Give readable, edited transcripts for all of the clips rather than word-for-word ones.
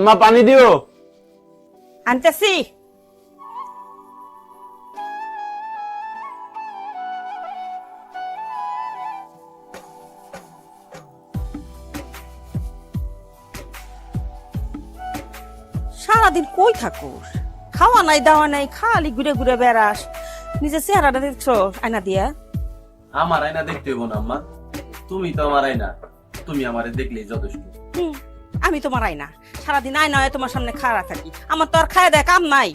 আম্মা পানি দিও। আনতেছি। সারাদিন কই থাকুস? খাওয়া নাই দাওয়া নাই, খালি ঘুরে ঘুরে বেড়াস। নিজের চেহারাটা দেখছো আয়না দিয়া? আমার আয়না দেখতে হইব না আম্মা, তুমি তো আমার আয়না, তুমি আমারে দেখলেই যথেষ্ট। হুম, আমি তোমার আয়না, সারাদিন আয়না হয়ে তোমার সামনে খাড়া থাকি। আমার তো আর খায় দেয় কাম নাই।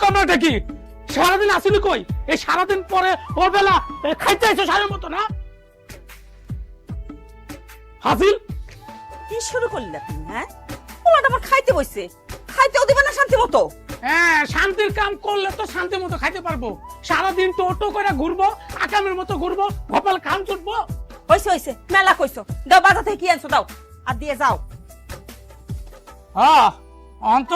কমরাটা কি সারাদিন আসিলি কই? এই সারাদিন পরে ওর বেলা খাইতে আইছো সারের মতো না? হাসিল কি শুরু করলে তুমি? হ্যাঁ, পোলাটা আমার খাইতে বসছে, খাইতেও দিবে না শান্তি মতো। হ্যাঁ, শান্তির কাম করলে তো শান্তি মতো খাইতে পারবো। সারাদিন তো অটো করে ঘুরবো, আকামের মতো ঘুরবো, কপাল খান চুটবো। হইছে হইছে, মেলা কইছো। দাও, বাজার থেকে কি আনছো দাও, আর দিয়ে যাও। অন্ত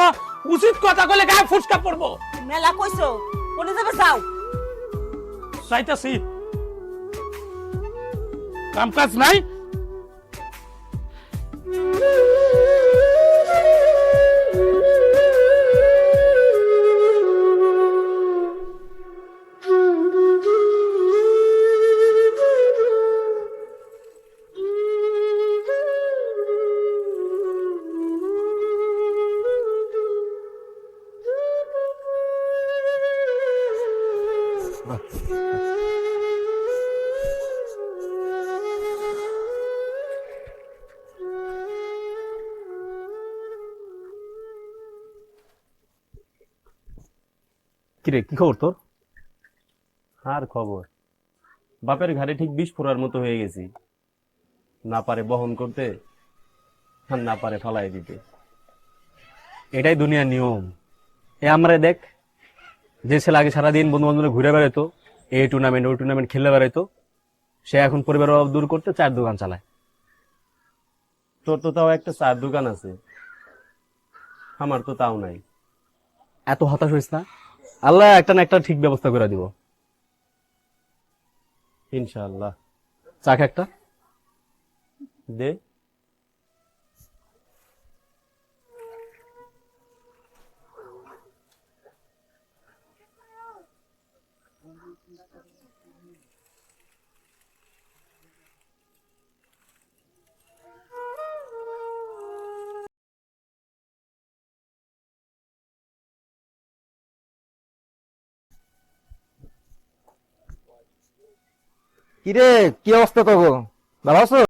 উচিত কথা কইলে গায়ে ফুসকা পড়বো। মেলা কইছো, কোনে যাবে যাও। চাইতাছি কাম কাজ নাই। কিরে, কি খবর তোর? আর খবর, বাপের ঘাড়ে ঠিক বিষ ফোড়ার মতো হয়ে গেছি। না পারে বহন করতে, আর না পারে ফালাই দিতে। এটাই দুনিয়ার নিয়ম। আমরা দেখ, যে ছেলে আগে সারাদিন বন্ধু বান্ধব ঘুরে বেড়াইতো, এই টুর্নামেন্ট ওই টুর্নামেন্ট খেলে বেড়াইতো, সে এখন পরিবারের অভাব দূর করতে চায়ের দোকান চালায়। তোর তো তাও একটা চায়ের দোকান আছে, আমার তো তাও নাই। এত হতাশ হইস না, আল্লাহ একটা না একটা ঠিক ব্যবস্থা করে দিব ইনশাআল্লাহ। চাক একটা দে। কিরে, কি অবস্থা তো? ভালো আছো?